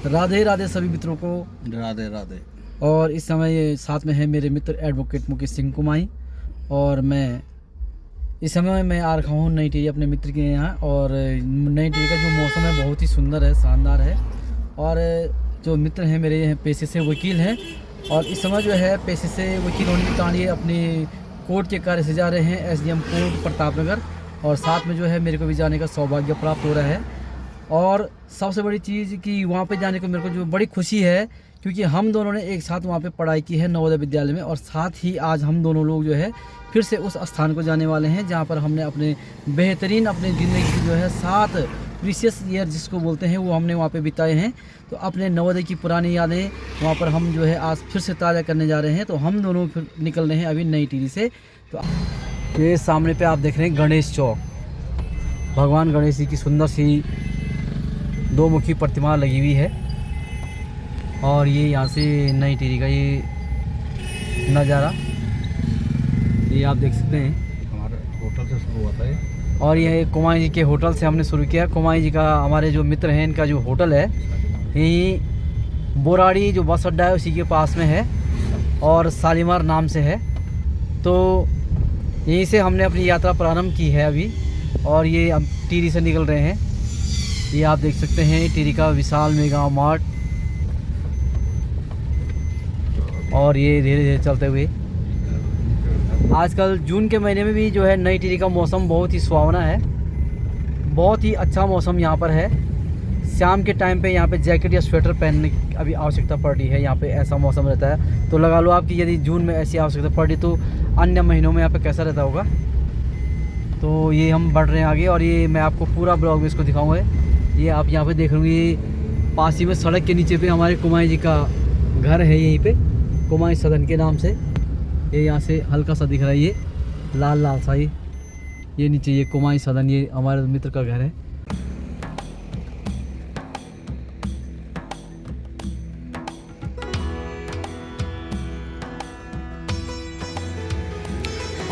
राधे राधे सभी मित्रों को। राधे राधे। और इस समय ये साथ में है मेरे मित्र एडवोकेट मुकेश सिंह कुमाई। और मैं इस समय मैं आ रखा हूँ नई टिहरी अपने मित्र के यहाँ। और नई टिहरी का जो मौसम है बहुत ही सुंदर है, शानदार है। और जो मित्र हैं मेरे यहाँ पेशे से वकील हैं, और इस समय जो है पेशे से वकील होने के कारण ये अपने कोर्ट के कार्य से जा रहे हैं, एसडीएम कोर्ट प्रतापनगर। और साथ में जो है मेरे को भी जाने का सौभाग्य प्राप्त हो रहा है। और सबसे बड़ी चीज़ कि वहाँ पे जाने को मेरे को जो बड़ी खुशी है, क्योंकि हम दोनों ने एक साथ वहाँ पे पढ़ाई की है नवोदय विद्यालय में। और साथ ही आज हम दोनों लोग जो है फिर से उस स्थान को जाने वाले हैं जहाँ पर हमने अपने बेहतरीन अपने ज़िंदगी की जो है 7 प्रीशियस ईयर जिसको बोलते हैं वो हमने वहाँ पे बिताए हैं। तो अपने नवोदय की पुरानी यादें वहाँ पर हम जो है आज फिर से ताज़ा करने जा रहे हैं। तो हम दोनों फिर निकल रहे हैं अभी नई टिहरी से। तो ये सामने पे आप देख रहे हैं गणेश चौक, भगवान गणेश जी की सुंदर सी 2 मुखी प्रतिमा लगी हुई है। और ये यहाँ से नई टिहरी का ये नज़ारा ये आप देख सकते हैं। हमारे होटल से शुरू होता है। और ये कुमाई जी के होटल से हमने शुरू किया। कुमाई जी का हमारे जो मित्र हैं इनका जो होटल है यही बोराड़ी जो बस अड्डा है उसी के पास में है और शालीमार नाम से है। तो यहीं से हमने अपनी यात्रा प्रारंभ की है अभी। और ये अब टिहरी से निकल रहे हैं। ये आप देख सकते हैं टिहरी का विशाल मेगा मार्ट। और ये धीरे धीरे चलते हुए आजकल जून के महीने में भी जो है नई टिहरी का मौसम बहुत ही सुहावना है, बहुत ही अच्छा मौसम यहाँ पर है। शाम के टाइम पे यहाँ पे जैकेट या स्वेटर पहनने की अभी आवश्यकता पड़ रही है। यहाँ पे ऐसा मौसम रहता है। तो लगा लो आप कि यदि जून में ऐसी आवश्यकता पड़ रही तो अन्य महीनों में यहाँ पे कैसा रहता होगा। तो ये हम बढ़ रहे हैं आगे और ये मैं आपको पूरा ब्लॉग में इसको दिखाऊँगा। ये आप यहाँ पे देख रहे होंगे पास ही में सड़क के नीचे पे हमारे कुमाई जी का घर है, यहीं पे कुमाई सदन के नाम से। ये यहाँ से हल्का सा दिख रहा है, ये लाल लाल सा ये नीचे ये कुमाई सदन, ये हमारे मित्र का घर है।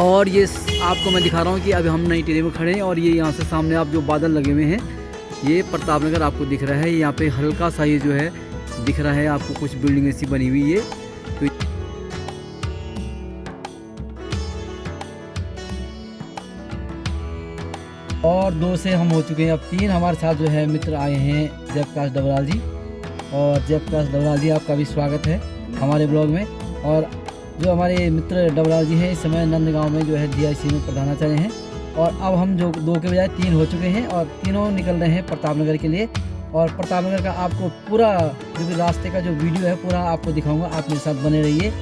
और ये आपको मैं दिखा रहा हूँ कि अभी हम नई टिहरी में खड़े हैं। और ये यहाँ से सामने आप जो बादल लगे हुए हैं ये प्रतापनगर आपको दिख रहा है। यहाँ पे हल्का सा ये जो है दिख रहा है आपको कुछ बिल्डिंग ऐसी बनी हुई है। तो और 2 से हम हो चुके हैं, अब 3 हमारे साथ जो है मित्र आए हैं जयप्रकाश डबराल जी। और जयप्रकाश डबराल जी आपका भी स्वागत है हमारे ब्लॉग में। और जो हमारे मित्र डबराल जी हैं इस समय नंदगांव में जो है DIC में प्रधानाचार्य हैं। और अब हम जो 2 के बजाय 3 हो चुके हैं और तीनों निकल रहे हैं प्रतापनगर के लिए। और प्रतापनगर का आपको पूरा जो भी रास्ते का जो वीडियो है पूरा आपको दिखाऊंगा, आप मेरे साथ बने रहिए।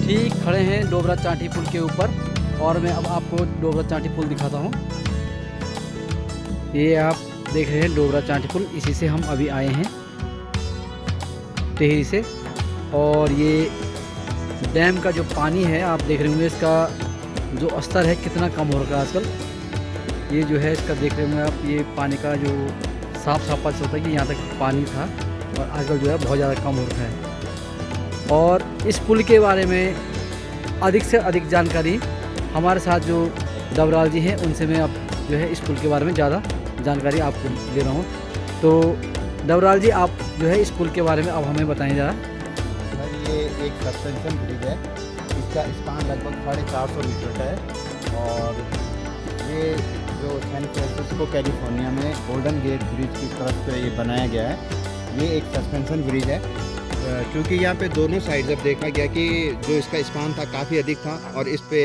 ठीक खड़े हैं डोबरा चांठी पुल के ऊपर और मैं अब आपको डोबरा चांठी पुल दिखाता हूँ। ये आप देख रहे हैं डोबरा चांठी पुल, इसी से हम अभी आए हैं टेहरी से। और ये डैम का जो पानी है आप देख रहे होंगे, इसका जो स्तर है कितना कम हो रखा है आजकल। ये जो है इसका देख रहे होंगे आप, ये पानी का जो साफ पता चलता है कि यहाँ तक पानी था और आजकल जो है बहुत ज़्यादा कम हो रखा है। और इस पुल के बारे में अधिक से अधिक जानकारी हमारे साथ जो डबराल जी हैं उनसे मैं अब जो है इस पुल के बारे में ज़्यादा जानकारी आपको दे रहा हूँ। तो डबराल जी, आप जो है इस पुल के बारे में अब हमें बताएं ज़रा। सर, ये एक सस्पेंशन ब्रिज है। इसका स्पान लगभग 450 मीटर का है और ये जो सैन फ्रांसिस्को कैलिफोर्निया में गोल्डन गेट ब्रिज की तरफ से ये बनाया गया है। ये एक सस्पेंशन ब्रिज है क्योंकि यहाँ पे दोनों साइड जब देखा गया कि जो इसका स्पान था काफ़ी अधिक था और इस पे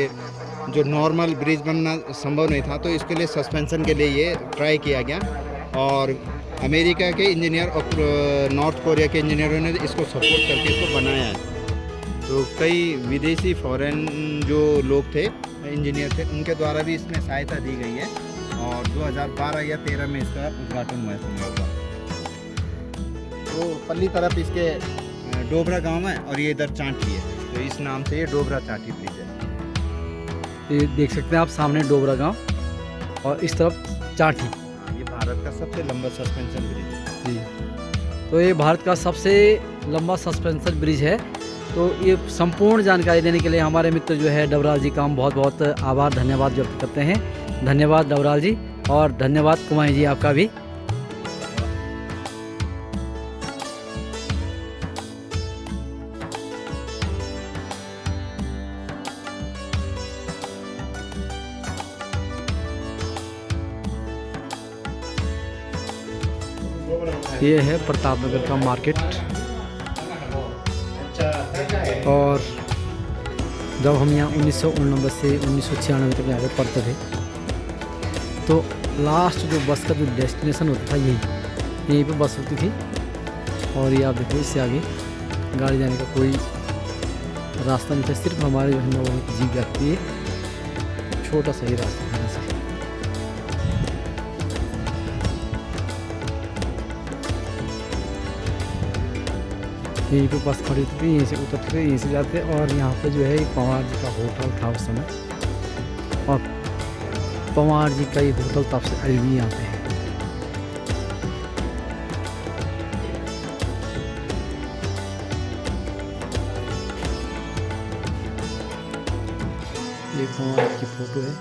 जो नॉर्मल ब्रिज बनना संभव नहीं था, तो इसके लिए सस्पेंशन के लिए ये ट्राई किया गया और अमेरिका के इंजीनियर और नॉर्थ कोरिया के इंजीनियरों ने इसको सपोर्ट करके इसको बनाया है। तो कई विदेशी फॉरेन जो लोग थे, इंजीनियर थे, उनके द्वारा भी इसमें सहायता दी गई है और 2012 या 13 में इसका उद्घाटन हुआ है संभव। तो पल्ली तरफ इसके डोबरा गांव है और ये इधर चांठी है, तो इस नाम से ये डोबरा चांठी ब्रिज है। ये देख सकते हैं आप सामने डोबरा गांव और इस तरफ चांठी। ये भारत का सबसे लंबा सस्पेंशन ब्रिज है जी। तो ये भारत का सबसे लंबा सस्पेंशन ब्रिज है। तो ये संपूर्ण जानकारी देने के लिए हमारे मित्र जो है डबराल जी का हम बहुत बहुत आभार धन्यवाद व्यक्त करते हैं। धन्यवाद डबराल जी और धन्यवाद कुमाई जी आपका भी। ये है प्रतापनगर का मार्केट और जब हम यहाँ 1989 से 1996 तक यहाँ पे पढ़ते थे तो लास्ट जो बस का जो डेस्टिनेशन होता था यहीं पे बस होती थी। और ये आप देखो, इससे आगे गाड़ी जाने का कोई रास्ता नहीं था, सिर्फ हमारे जो है ना वो जीप जाती है, छोटा सा ही रास्ता है। यहीं पे बस खड़ी थी, यहीं से उतरते थे, यहीं से जाते। और यहाँ पे जो है पवार जी का होटल था उस समय, और पवार जी का ये होटल तब से अभी भी यहाँ पे है। ये पवार की फोटो है।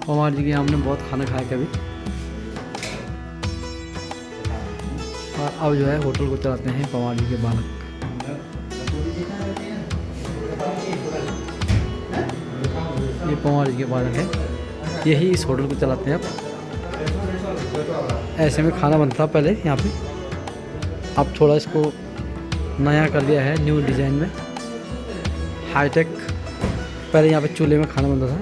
पवार जी के हमने बहुत खाना खाया कभी। और अब जो है होटल को चलाते हैं पवार जी के बालक। ये पवार जी के बालक है, यही इस होटल को चलाते हैं। अब ऐसे में खाना बनता पहले यहाँ पे, अब थोड़ा इसको नया कर लिया है, न्यू डिज़ाइन में, हाईटेक। पहले यहाँ पे चूल्हे में खाना बनता था।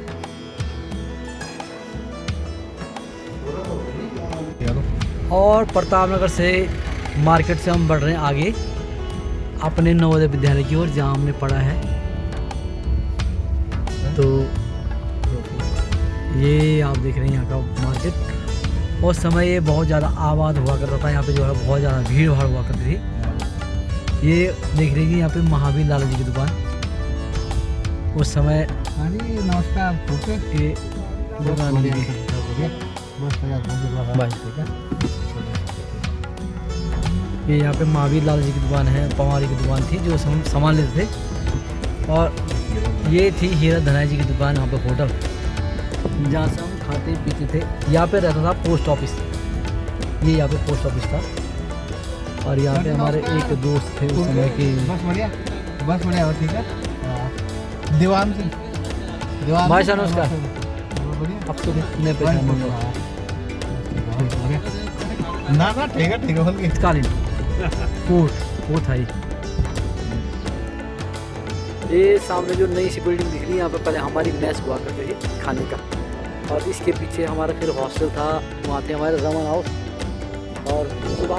और प्रतापनगर से मार्केट से हम बढ़ रहे हैं आगे अपने नवोदय विद्यालय की ओर, जहाँ हमने पढ़ा है। तो ये आप देख रहे हैं यहाँ का मार्केट। उस समय ये बहुत ज़्यादा आबाद हुआ करता था, यहाँ पे जो है बहुत ज़्यादा भीड़ भाड़ हुआ करती थी। ये देख रहे हैं यहाँ पे महावीर लाला जी की दुकान उस समय। नमस्कार। ये दुकान ये यहाँ पे महावीर लाल जी की दुकान है, पवारी की दुकान थी जो हम सामान लेते थे। और ये थी हीरा धनाई जी की दुकान, यहाँ पे होटल जहाँ से हम खाते पीते थे। यहाँ पे रहता था पोस्ट ऑफिस, ये यहाँ पे पोस्ट ऑफिस था। और यहाँ पे हमारे एक दोस्त थे उस समय की। बस बढ़िया ठीक है। दीवान भाई साहब नमस्कार। अब तो कितने पैसे ना ठीक है कालीन कोट वो था। ये सामने जो नई सी बिल्डिंग दिख रही है, यहाँ पे पहले हमारी मैस हुआ करती थी खाने का। और इसके पीछे हमारा फिर हॉस्टल था, वहाँ थे हमारे रमन हाउस। और सुबह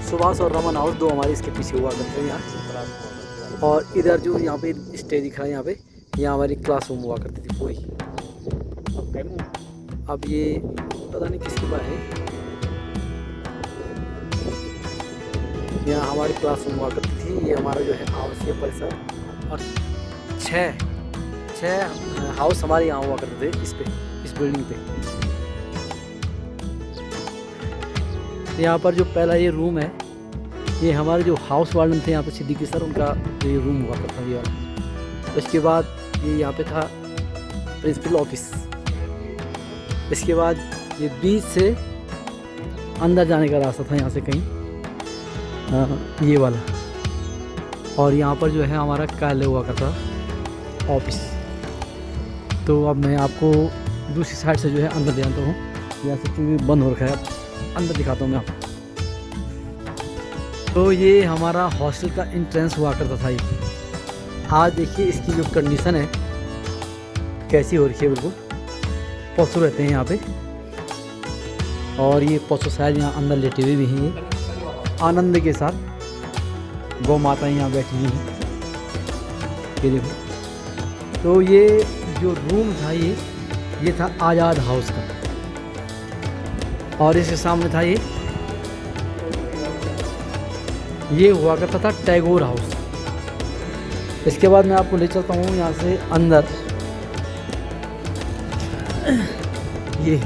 सुभाष और रमन हाउस, दो हमारे इसके पीछे हुआ करते हैं यहाँ। और इधर जो यहाँ पे स्टेज दिख रहा है, यहाँ हमारी क्लासरूम हुआ करती थी पूरी। अब ये पता नहीं किसकी बात है, यहाँ हमारी क्लासरूम हुआ करती थी। ये हमारा जो है आवासीय परिसर, और छः हाउस हमारे यहाँ हुआ करते थे इस बिल्डिंग पे। यहाँ पर जो पहला ये रूम है, ये हमारे जो हाउस वार्डन थे यहाँ पे सिद्दीकी सर, उनका जो ये रूम हुआ करता था ये वाला। उसके बाद ये यहाँ पे था प्रिंसिपल ऑफिस। इसके बाद ये बीच से अंदर जाने का रास्ता था यहाँ से कहीं, ये वाला। और यहाँ पर जो है हमारा कार्यालय हुआ करता ऑफिस। तो अब मैं आपको दूसरी साइड से जो है अंदर ले आता हूँ, यहाँ से क्योंकि बंद हो रखा है, अंदर दिखाता हूँ मैं आपको। तो ये हमारा हॉस्टल का एंट्रेंस हुआ करता था ये। आज देखिए इसकी जो कंडीशन है कैसी हो रखी है, बिल्कुल पशु रहते हैं यहाँ पे। और ये पशु शायद यहाँ अंदर लेटे हुए भी हैं, ये आनंद के साथ गौ माता यहाँ बैठी हुई हैं, ये देखो। तो ये जो रूम था ये था आज़ाद हाउस का, और इसके सामने था ये हुआ करता था टैगोर हाउस। इसके बाद मैं आपको ले चलता हूँ यहाँ से अंदर। ये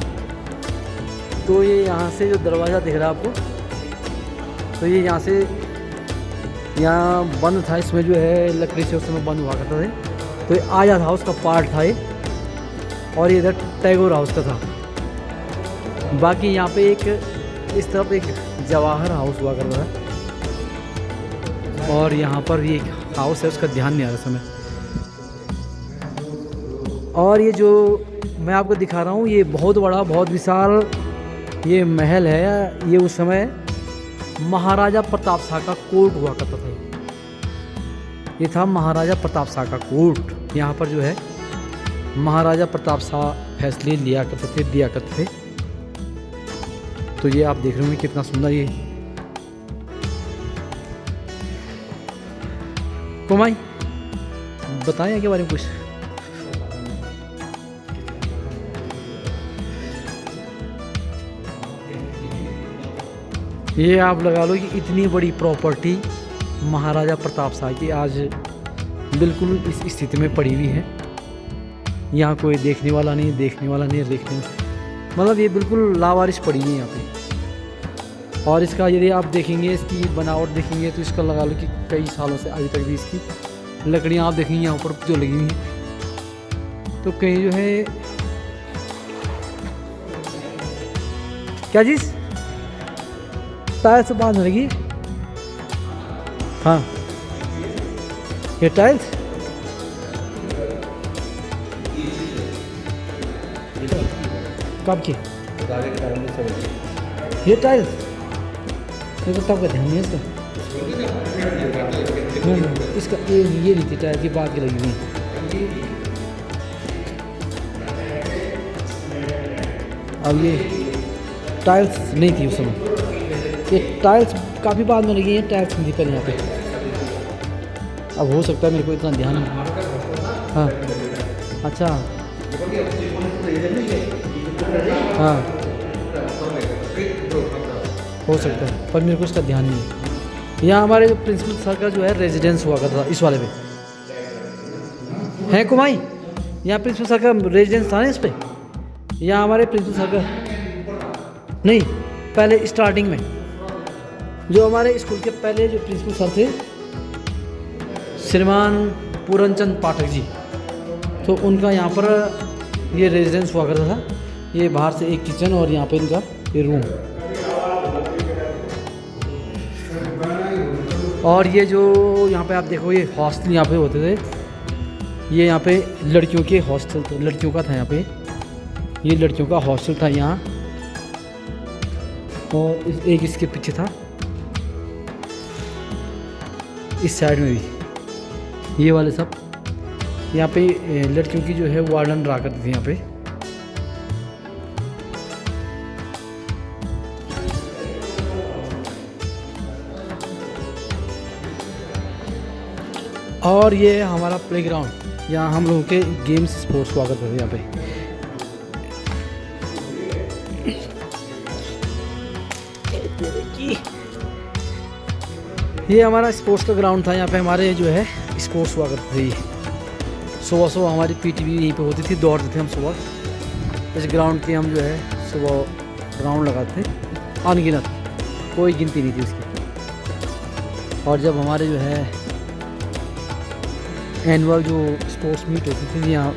तो ये यहाँ से जो दरवाज़ा दिख रहा है आपको, तो ये यहाँ से यहाँ बंद था, इसमें जो है लकड़ी से उस समय बंद हुआ करता था। तो ये आज़ाद हाउस का पार्ट था ये, और ये इधर टैगोर हाउस का था। बाकी यहाँ पे एक इस तरफ एक जवाहर हाउस हुआ करता था, और यहाँ पर ये हाउस है, उसका ध्यान नहीं आ रहा समय। और ये जो मैं आपको दिखा रहा हूँ, ये बहुत बड़ा, बहुत विशाल ये महल है। ये उस समय महाराजा प्रताप शाह का कोर्ट हुआ करता था। ये था महाराजा प्रताप शाह का कोर्ट। यहाँ पर जो है महाराजा प्रताप शाह फैसले लिया करते थे, दिया करते थे। तो ये आप देख रहे होंगे कितना सुंदर ये। कुमाई बताएं के बारे में कुछ। ये आप लगा लो कि इतनी बड़ी प्रॉपर्टी महाराजा प्रताप शाह की आज बिल्कुल इस स्थिति में पड़ी हुई है। यहाँ कोई देखने वाला नहीं, मतलब ये बिल्कुल लावारिस पड़ी है यहाँ पे। और इसका यदि आप देखेंगे, इसकी बनावट देखेंगे, तो इसका लगा लो कि कई सालों से अभी तक भी इसकी लकड़ियाँ आप देखेंगे यहाँ ऊपर जो लगी हुई हैं, तो कहीं जो है क्या चीज़ टाइल्स से बांधने लगी। हाँ ये टाइल्स कब की, ये टाइल्स मेरे को तब का ध्यान नहीं है इसका। नहीं, इसका ये नहीं थी टाइल्स, की बात की लगी हुई। अब ये टाइल्स नहीं थी उस समय, ये टाइल्स काफ़ी बाद में लगी है, टाइल्स नहीं थी पहले यहाँ पे। अब हो सकता है मेरे को इतना ध्यान नहीं। हाँ अच्छा, हाँ हो सकता है, पर मेरे को इसका ध्यान नहीं है। यहाँ हमारे जो प्रिंसिपल सर का जो है रेजिडेंस हुआ करता था इस वाले पे, है कुमाई, यहाँ प्रिंसिपल सर का रेजिडेंस था ना इस पे। यहाँ हमारे प्रिंसिपल सर का नहीं, पहले स्टार्टिंग में जो हमारे स्कूल के पहले जो प्रिंसिपल सर थे श्रीमान पूरनचंद पाठक जी, तो उनका यहाँ पर ये रेजिडेंस हुआ करता था। ये बाहर से एक किचन और यहाँ पे इनका ये रूम। और ये जो यहाँ पे आप देखो ये हॉस्टल यहाँ पे होते थे, ये यहाँ पे लड़कियों के हॉस्टल, लड़कियों का था यहाँ पे, ये लड़कियों का हॉस्टल था यहाँ। और एक इसके पीछे था, इस साइड में भी ये वाले सब। यहाँ पे लड़कियों की जो है वार्डन रहा करती थी यहाँ पे। और ये है हमारा प्लेग्राउंड, यहाँ हम लोगों के गेम्स स्पोर्ट्स हुआ करते थे यहाँ पे। ये हमारा स्पोर्ट्स का ग्राउंड था, यहाँ पे हमारे जो है स्पोर्ट्स हुआ करते थे। सुबह सुबह हमारी पीटी भी यहीं पे होती थी, दौड़ते थे हम सुबह। इस ग्राउंड की हम जो है सुबह ग्राउंड लगाते थे, अनगिनत, कोई गिनती नहीं थी उसकी। और जब हमारे जो है एनुअल जो स्पोर्ट्स मीट होती थी, यहाँ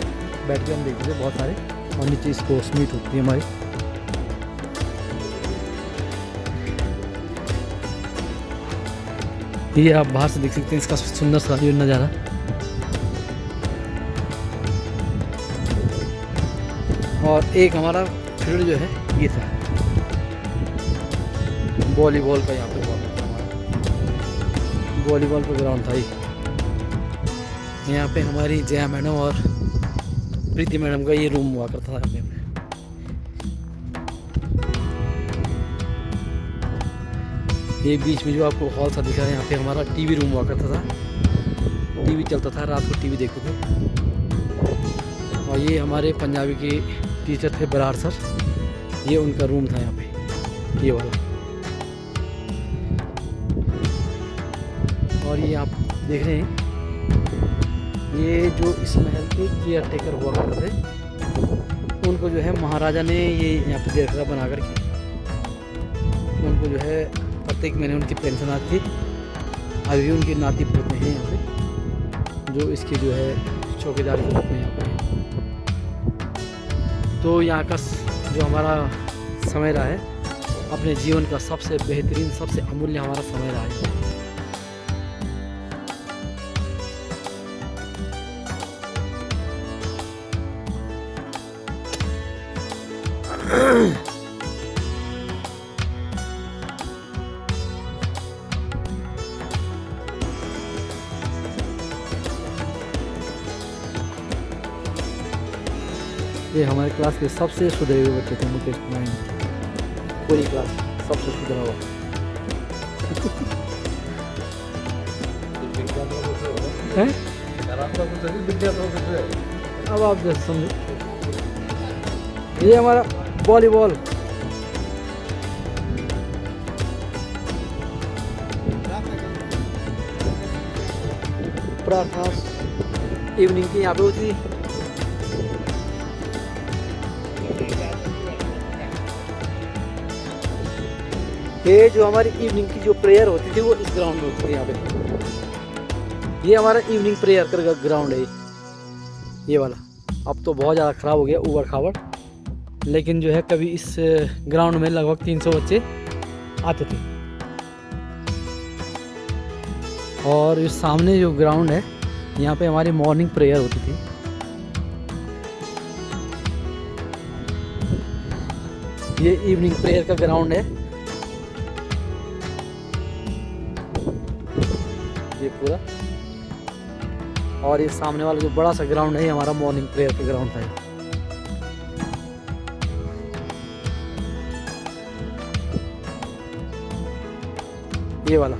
बैठ के हम देखते थे बहुत सारे, और नीचे स्पोर्ट्स मीट होती थी हमारी। ये आप बाहर से देख सकते हैं इसका सुंदर सा ये नज़ारा। और एक हमारा फील्ड जो है ये था वॉलीबॉल का, यहाँ पे वॉलीबॉल का ग्राउंड था ये। यहाँ पे हमारी जया मैडम और प्रीति मैडम का ये रूम हुआ करता था यहाँ पे। ये बीच में जो आपको हॉल सा दिखा है, यहाँ पे हमारा टीवी रूम हुआ करता था, टीवी चलता था, रात को टीवी देखते थे। और ये हमारे पंजाबी के टीचर थे बराड़ सर, ये उनका रूम था यहाँ पे, ये वाला। और ये आप देख रहे हैं, ये जो इस महल के केयर टेकर हुआ करते थे, उनको जो है महाराजा ने ये यहाँ पे देखा बना करके, उनको जो है प्रत्येक महीने उनकी पेंशन आती थी। अभी उनके नाती पोते हैं यहाँ पे, जो इसकी जो है चौकीदारी करते हैं यहाँ पे। तो यहाँ का जो हमारा समय रहा है, अपने जीवन का सबसे बेहतरीन, सबसे अमूल्य हमारा समय रहा है। ये हमारे क्लास के सबसे सुधरे हुए बच्चे थे, मुकेश कुमार, पूरी क्लास सबसे सुधरा हुआ। हैं? अब आप जैसे समझो, ये हमारा वॉलीबॉल, प्रार्थना इवनिंग की यहाँ पे होती थी। ये जो हमारी इवनिंग की जो प्रेयर होती थी वो इस ग्राउंड में होती थी यहाँ पे। ये हमारा इवनिंग प्रेयर का ग्राउंड है ये वाला। अब तो बहुत ज़्यादा ख़राब हो गया, ऊबड़ खाबड़, लेकिन जो है कभी इस ग्राउंड में लगभग 300 बच्चे आते थे। और इस सामने जो ग्राउंड है, यहाँ पे हमारी मॉर्निंग प्रेयर होती थी। ये इवनिंग प्रेयर का ग्राउंड है ये पूरा। और ये सामने वाला जो बड़ा सा ग्राउंड है, ये हमारा मॉर्निंग प्रेयर का ग्राउंड था। ये वाला